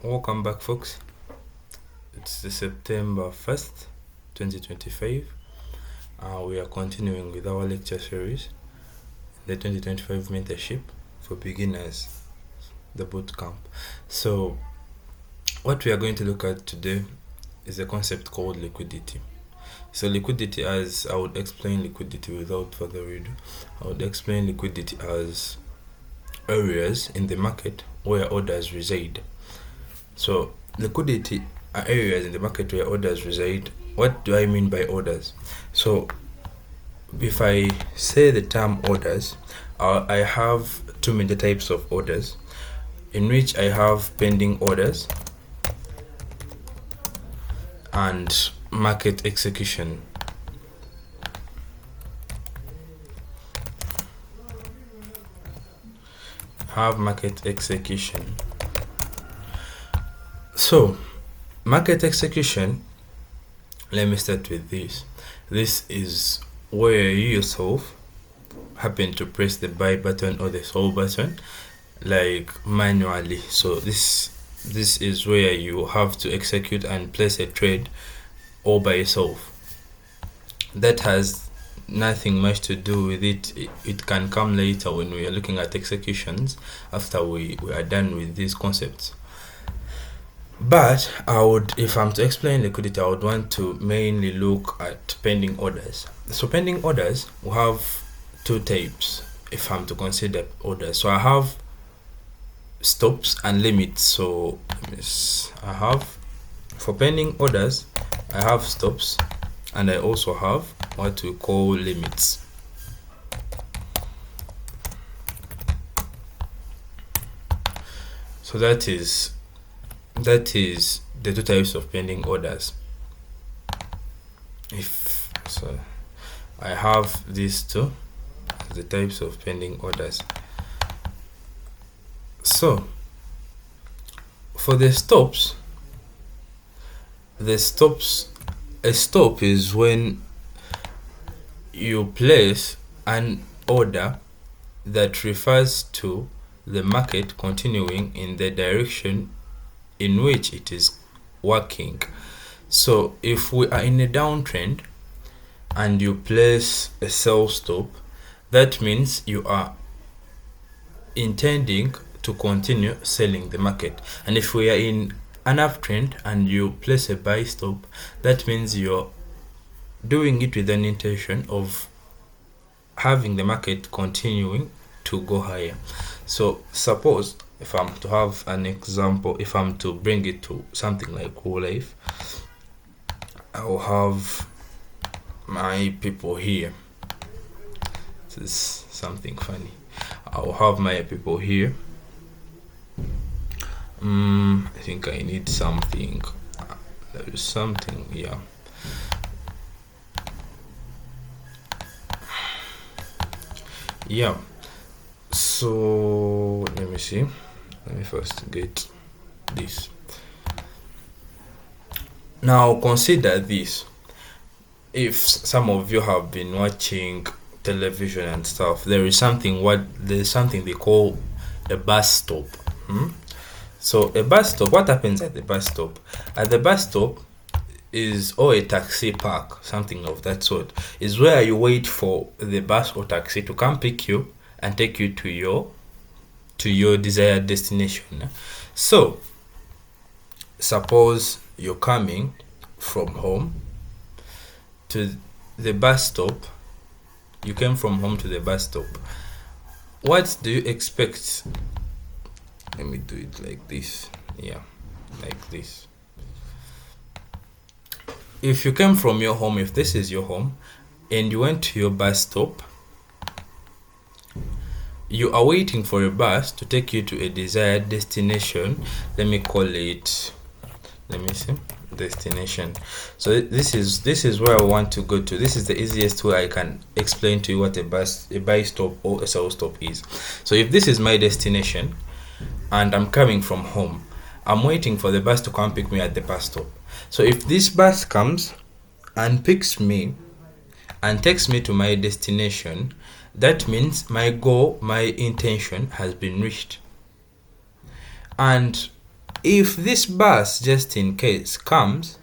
Welcome back, folks. It's the September 1st, 2025. We are continuing with our lecture series, the 2025 mentorship for beginners, the bootcamp. So, what we are going to look at today is a concept called liquidity. So, liquidity, as I would explain liquidity without further ado, I would explain liquidity as areas in the market where orders reside. So, liquidity are areas in the market where orders reside. What do I mean by orders? So, if I say the term orders, I have two major types of orders, in which I have pending orders and market execution. Market execution. So, market execution, let me start with this. This is where you yourself happen to press the buy button or the sell button, like manually. So this is where you have to execute and place a trade all by yourself. That has nothing much to do with it. It can come later when we are looking at executions after we are done with these concepts. But if I'm to explain liquidity, I would want to mainly look at pending orders. So pending orders, we have two types if I'm to consider orders. So I have stops and limits. So for pending orders, I have stops and I also have what we call limits. So that is the two types of pending orders. I have these two, the types of pending orders. So for the stops, a stop is when you place an order that refers to the market continuing in the direction in which it is working. So if we are in a downtrend and you place a sell stop, that means you are intending to continue selling the market. And if we are in an uptrend and you place a buy stop, that means you're doing it with an intention of having the market continuing to go higher. So suppose, if I'm to have an example, if I'm to bring it to something like whole life, I'll have my people here. This is something funny. I'll have my people here. I think I need something. There is something, yeah. Yeah. So let me see. Let me first get this. Now consider this. If some of you have been watching television and stuff, there's something they call a bus stop. So a bus stop, what happens at the bus stop? At the bus stop is a taxi park, something of that sort, is where you wait for the bus or taxi to come pick you and take you to your desired destination. So suppose you're coming from home to the bus stop. You came from home to the bus stop. What do you expect? Let me do it like this. Yeah, like this. If you came from your home, if this is your home, and you went to your bus stop, you are waiting for a bus to take you to a desired destination. Let me call it, destination. So this is where I want to go to. This is the easiest way I can explain to you what a buy stop or a sell stop is. So if this is my destination and I'm coming from home, I'm waiting for the bus to come pick me at the bus stop. So if this bus comes and picks me and takes me to my destination, that means my goal, my intention has been reached. And If this bus, just in case, comes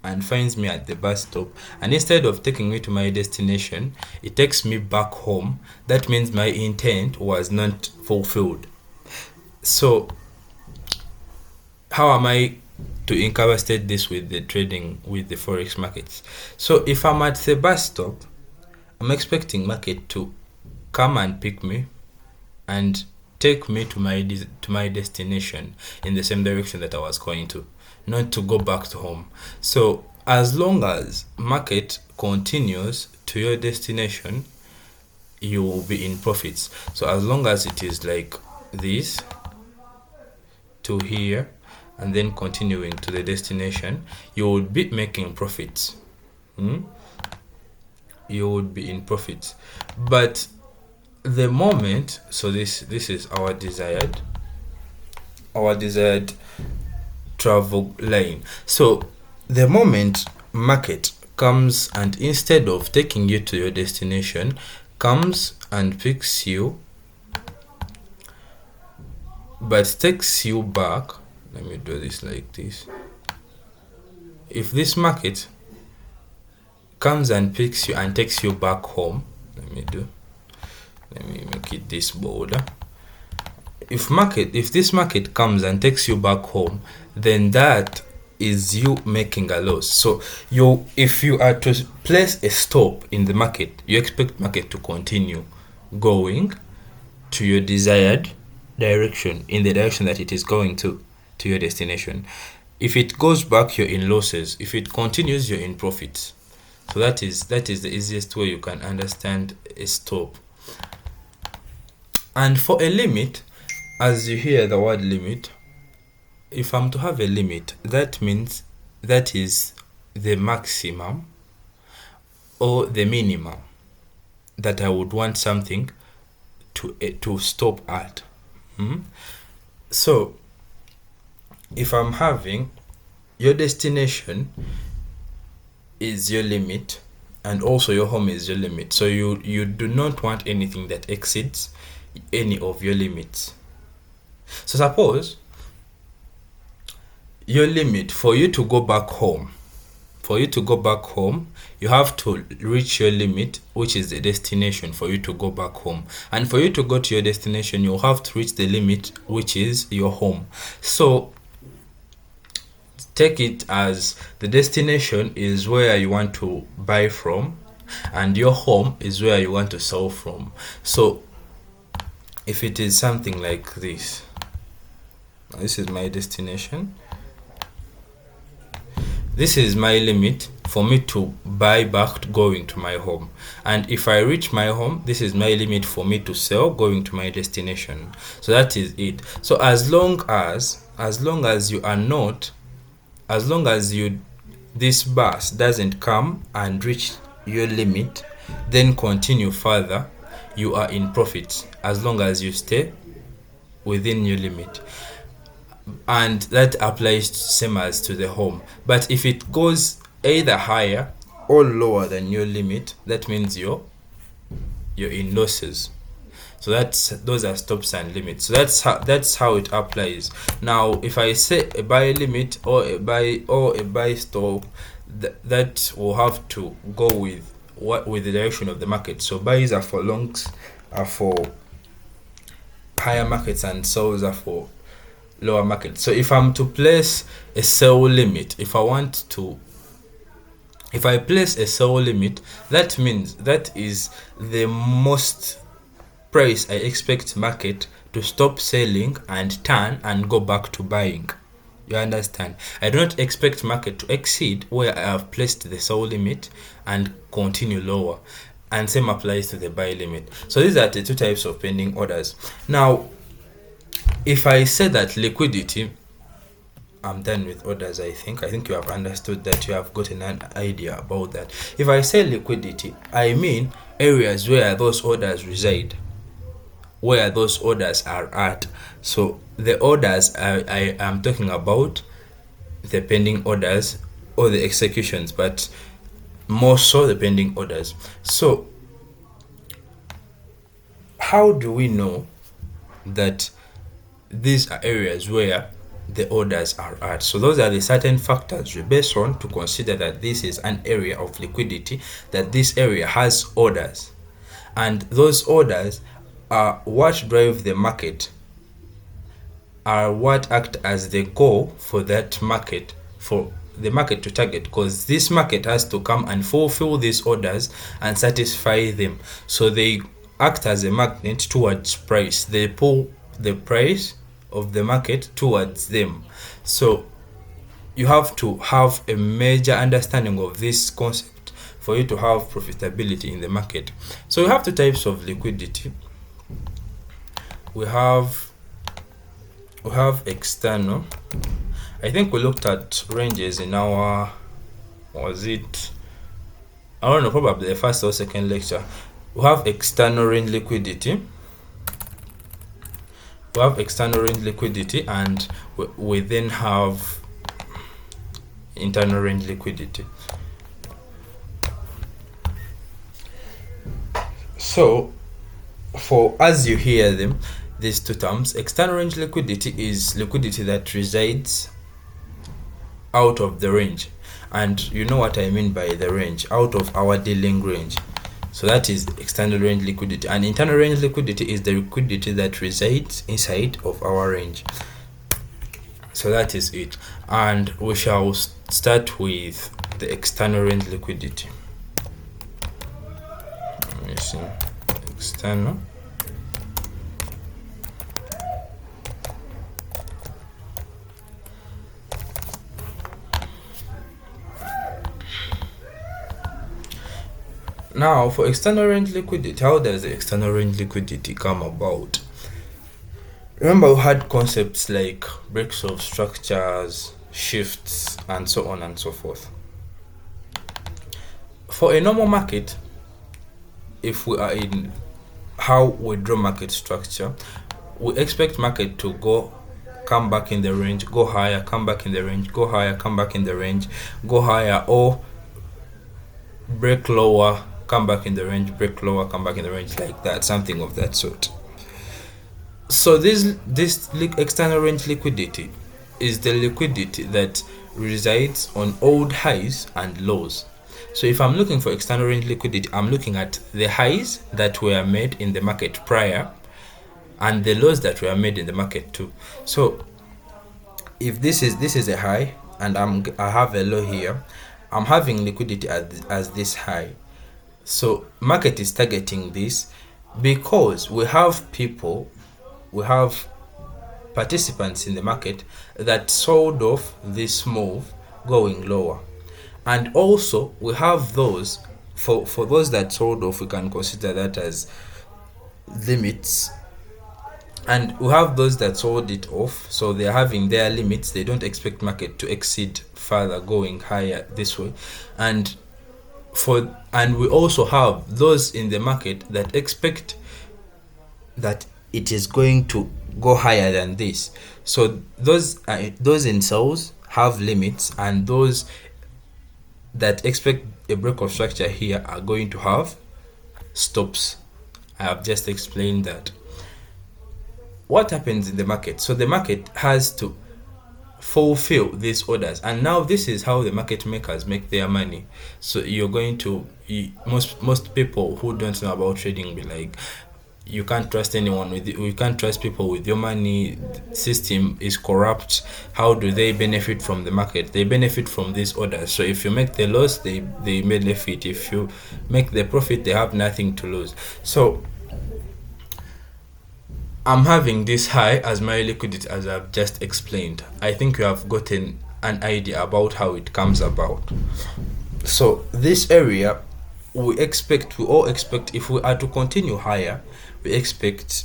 and finds me at the bus stop, and instead of taking me to my destination, it takes me back home, that means my intent was not fulfilled. So how am I to incapacitate this with the trading with the forex markets? So if I'm at the bus stop, I'm expecting market to come and pick me and take me to my destination in the same direction that I was going to, not to go back to home. So as long as market continues to your destination, you will be in profits. So as long as it is like this to here and then continuing to the destination, you would be making profits. You would be in profits. But the moment, so this is our desired travel line. So the moment market comes and instead of taking you to your destination, comes and picks you but takes you back, let me do this like this. If this market comes and picks you and takes you back home, let me make it this border. If this market comes and takes you back home, then that is you making a loss. So if you are to place a stop in the market, you expect market to continue going to your desired direction, in the direction that it is going to your destination. If it goes back, you're in losses. If it continues, you're in profits. So that is the easiest way you can understand a stop. And for a limit, as you hear the word limit, if I'm to have a limit, that means that is the maximum or the minimum that I would want something to stop at. So if I'm having your destination is your limit and also your home is your limit, so you do not want anything that exceeds any of your limits. So suppose your limit for you to go back home, you have to reach your limit, which is the destination for you to go back home. And for you to go to your destination, you have to reach the limit, which is your home. So take it as the destination is where you want to buy from and your home is where you want to sell from. So if it is something like this, this is my destination, this is my limit for me to buy back going to my home, and if I reach my home, this is my limit for me to sell going to my destination. So that is it. So as long as you are not, as long as this bus doesn't come and reach your limit, then continue further, you are in profit as long as you stay within your limit. And that applies same as to the home. But if it goes either higher or lower than your limit, that means you're in losses. So those are stops and limits. So that's how it applies. Now if I say a buy limit or a buy stop, that will have to go with the direction of the market. So buys are for longs, are for higher markets, and sells are for lower market. So if I'm to place a sell limit, if I place a sell limit, that means that is the most price I expect market to stop selling and turn and go back to buying. You understand? I do not expect market to exceed where I have placed the sell limit and continue lower. And same applies to the buy limit. So these are the two types of pending orders. Now if I say that liquidity, I'm done with orders. I think you have understood that, you have gotten an idea about that. If I say liquidity, I mean areas where those orders reside, where those orders are at. So the orders I am talking about, the pending orders or the executions, but more so the pending orders. So how do we know that these are areas where the orders are at. So those are the certain factors we base on to consider that this is an area of liquidity, that this area has orders, and those orders are what drive the market, are what act as the goal for that market, for the market to target, because this market has to come and fulfill these orders and satisfy them. So they act as a magnet towards price. They pull the price of the market towards them. So you have to have a major understanding of this concept for you to have profitability in the market. So we have two types of liquidity. We have external. I think we looked at ranges in our, was it, I don't know, probably the first or second lecture. We have external range liquidity. We have external range liquidity, and we then have internal range liquidity. So for, as you hear them, these two terms, external range liquidity is liquidity that resides out of the range, and you know what I mean by the range, out of our dealing range. So that is external range liquidity. And internal range liquidity is the liquidity that resides inside of our range. So that is it, and we shall start with the external range liquidity. Let me see, external. Now, for external range liquidity, how does the external range liquidity come about? Remember, we had concepts like breaks of structures, shifts, and so on and so forth. For a normal market, if we are in how we draw market structure, we expect market to go, come back in the range, go higher, come back in the range, go higher, come back in the range, go higher, or break lower, come back in the range, break lower, come back in the range, like that, something of that sort. So this external range liquidity is the liquidity that resides on old highs and lows. So if I'm looking for external range liquidity, I'm looking at the highs that were made in the market prior and the lows that were made in the market too. So if this is a high and I have a low here, I'm having liquidity as this high. So market is targeting this because we have participants in the market that sold off this move going lower, and also we have those, for those that sold off, we can consider that as limits, and we have those that sold it off, so they're having their limits. They don't expect market to exceed further going higher this way, and we also have those in the market that expect that it is going to go higher than this. So those in sales have limits, and those that expect a break of structure here are going to have stops. I have just explained that. What happens in the market? So the market has to fulfill these orders, and now this is how the market makers make their money. So you're going to, most people who don't know about trading be like, you can't trust anyone with you can't trust people with your money, the system is corrupt. How do they benefit from the market? They benefit from these orders. So if you make the loss, they benefit. If you make the profit, they have nothing to lose. So I'm having this high as my liquidity, as I've just explained. I think you have gotten an idea about how it comes about. So this area, we all expect if we are to continue higher, we expect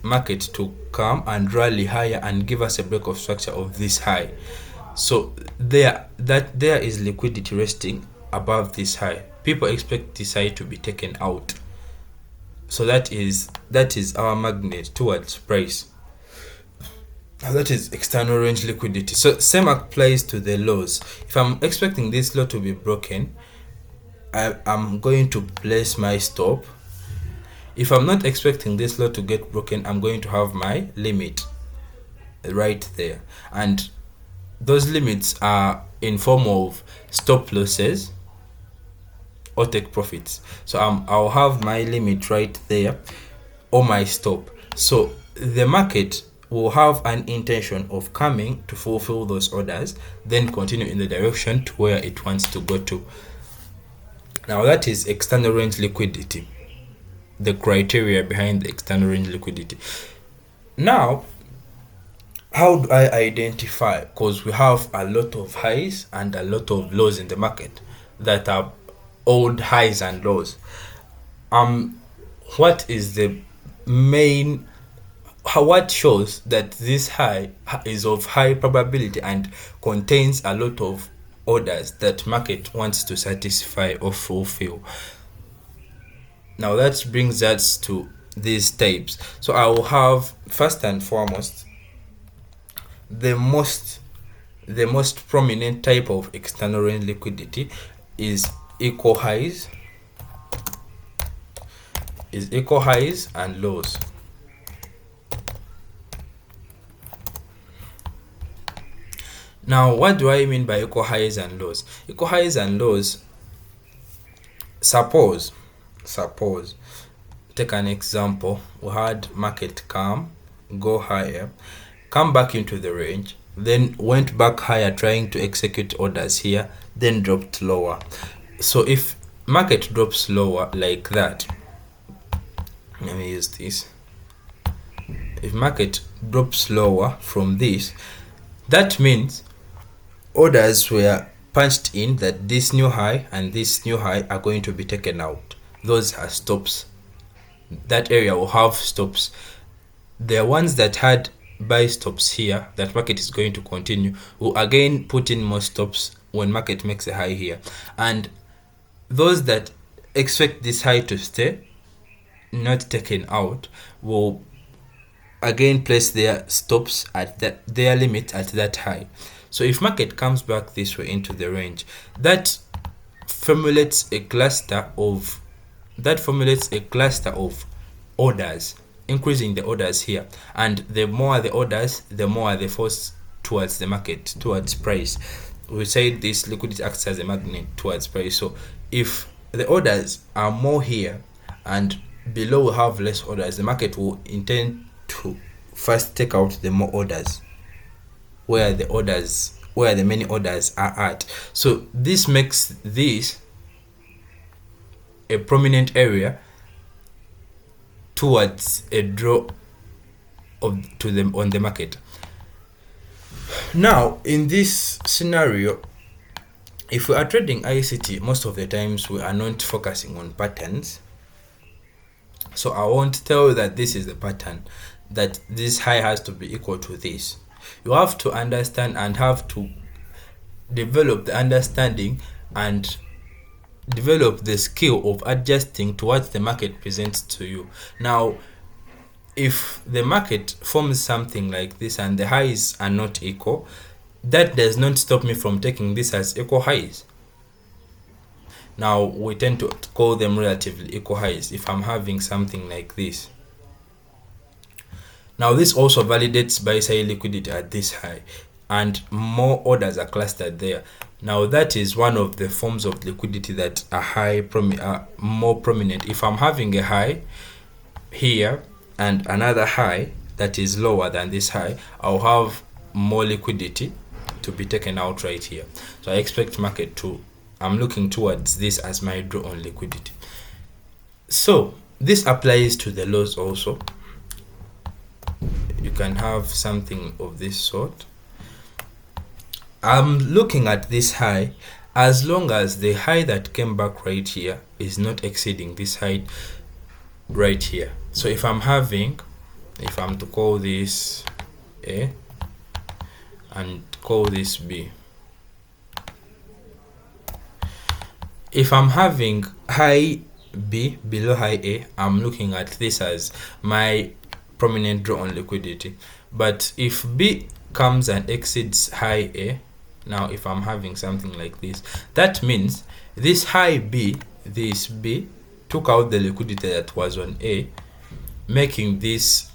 market to come and rally higher and give us a break of structure of this high. So there is liquidity resting above this high. People expect this high to be taken out. So that is our magnet towards price. That is external range liquidity. So same applies to the lows. If I'm expecting this low to be broken, I'm going to place my stop. If I'm not expecting this low to get broken, I'm going to have my limit. right there, and those limits are in form of stop losses or take profits. So I'll have my limit right there or my stop. So the market will have an intention of coming to fulfill those orders, then continue in the direction to where it wants to go to. Now that is external range liquidity, the criteria behind the external range liquidity. Now, how do I identify? Because we have a lot of highs and a lot of lows in the market that are old highs and lows. What is the main, what shows that this high is of high probability and contains a lot of orders that market wants to satisfy or fulfill? Now that brings us to these types. So I will have, first and foremost, the most prominent type of external range liquidity is equal highs and lows. Now, what do I mean by equal highs and lows? Equal highs and lows, suppose, take an example. We had market come, go higher, come back into the range, then went back higher trying to execute orders here, then dropped lower. So if market drops lower like that, let me use this. If market drops lower from this, that means orders were punched in that this new high and this new high are going to be taken out. Those are stops. That area will have stops. The ones that had buy stops here, that market is going to continue, will again put in more stops when market makes a high here. And those that expect this high to stay, not taken out, will again place their stops at their limit at that high. So if market comes back this way into the range, that formulates a cluster of orders, increasing the orders here. And the more the orders, the more the force towards the market, towards price. We say this liquidity acts as a magnet towards price. So if the orders are more here and below we have less orders, the market will intend to first take out the more orders where the many orders are at. So this makes this a prominent area towards a draw on the market. Now in this scenario, if we are trading ICT, most of the times we are not focusing on patterns. So I won't tell you that this is the pattern, that this high has to be equal to this. You have to understand and have to develop the understanding and develop the skill of adjusting to what the market presents to you. Now, if the market forms something like this and the highs are not equal, that does not stop me from taking this as equal highs. Now, we tend to call them relatively equal highs if I'm having something like this. Now, this also validates buy-side liquidity at this high, and more orders are clustered there. Now, that is one of the forms of liquidity that are more prominent. If I'm having a high here and another high that is lower than this high, I'll have more liquidity to be taken out right here. So I expect market to, I'm looking towards this as my draw on liquidity. So this applies to the lows also. You can have something of this sort. I'm looking at this high as long as the high that came back right here is not exceeding this high right here. So if I'm to call this A and call this B, if I'm having high B below high A, I'm looking at this as my prominent draw on liquidity. But if B comes and exceeds high A, now if I'm having something like this, that means this high B, this B took out the liquidity that was on A, making this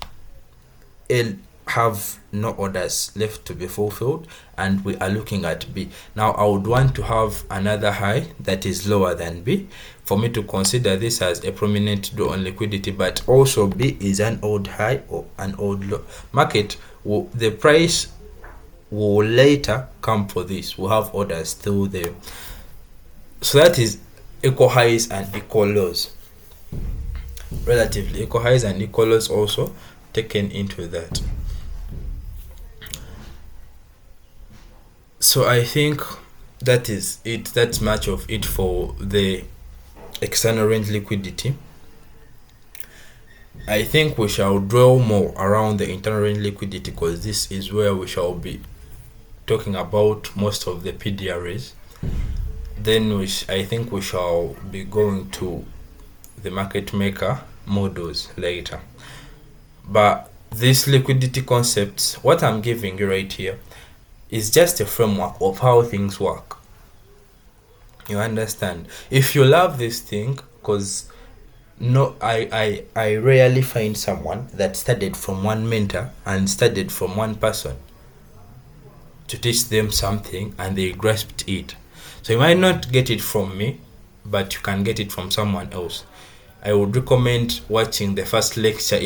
have no orders left to be fulfilled, and we are looking at B. Now I would want to have another high that is lower than B for me to consider this as a prominent draw on liquidity, but also B is an old high or an old low. Market will, the price will later come for this. We'll have orders still there. So that is equal highs and equal lows. Relatively equal highs and equal lows also taken into that. So I think that is it. That's much of it for the external range liquidity. I think we shall dwell more around the internal range liquidity, because this is where we shall be talking about most of the PDRs. Then I think we shall be going to the market maker models later. But these liquidity concepts, what I'm giving you right here, is just a framework of how things work. You understand? If you love this thing, because I rarely find someone that studied from one mentor and studied from one person to teach them something and they grasped it. So you might not get it from me, but you can get it from someone else. I would recommend watching the first lecture.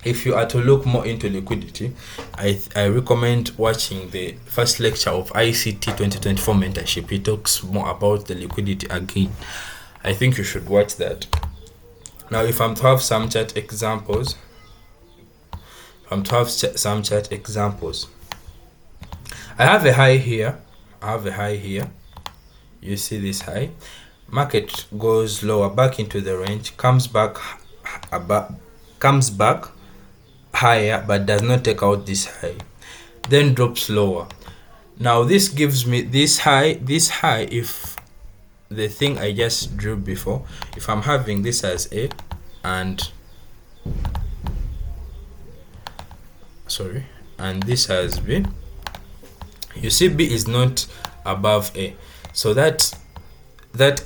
If you are to look more into liquidity, I recommend watching the first lecture of ICT 2024 mentorship. It talks more about the liquidity again. I think you should watch that. Now, if I'm to have some chart examples, I have a high here. You see this high. Market goes lower, back into the range, comes back higher, but does not take out this high, then drops lower. Now this gives me this high. If the thing I just drew before, if I'm having this as A and this as B, you see B is not above A, so that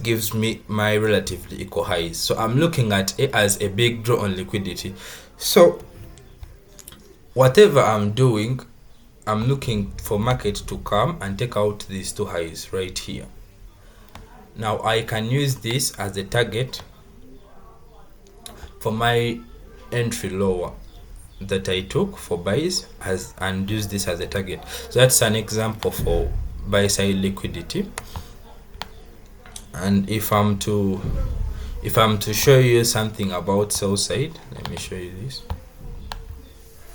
gives me my relatively equal highs. So I'm looking at A as a big draw on liquidity. So whatever I'm doing, I'm looking for market to come and take out these two highs right here. Now I can use this as a target for my entry lower that I took for buys, and use this as a target. So that's an example for buy side liquidity. And if I'm to show you something about sell side, let me show you this.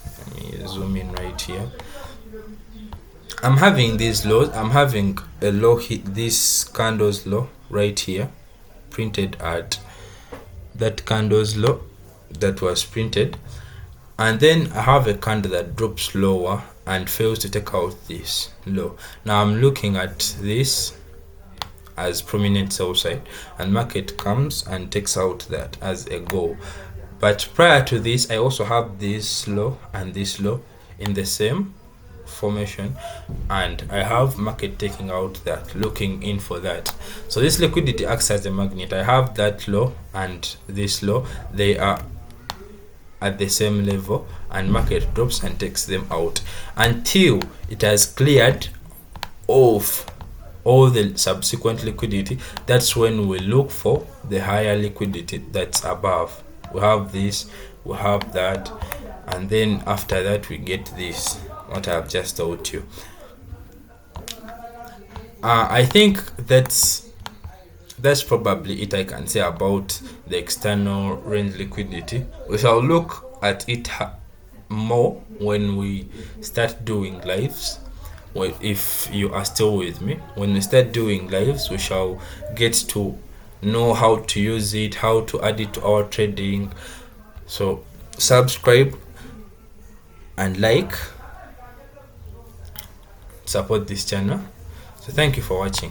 Let me zoom in right here. I'm having these lows. I'm having a low hit, this candle's low right here, printed at that candle's low that was printed, and then I have a candle that drops lower and fails to take out this low. Now I'm looking at this as prominent sell side, and market comes and takes out that as a goal. But prior to this, I also have this low and this low in the same formation, and I have market taking out that, looking in for that. So this liquidity acts as a magnet. I have that low and this low, they are at the same level, and market drops and takes them out until it has cleared off all the subsequent liquidity. That's when we look for the higher liquidity that's above. We have this, we have that, and then after that we get this, what I've just told you. I think that's probably it I can say about the external range liquidity. We shall look at it more when we start doing lives. Well, if you are still with me, when we start doing lives, we shall get to know how to use it, how to add it to our trading. So subscribe and like, support this channel. So thank you for watching.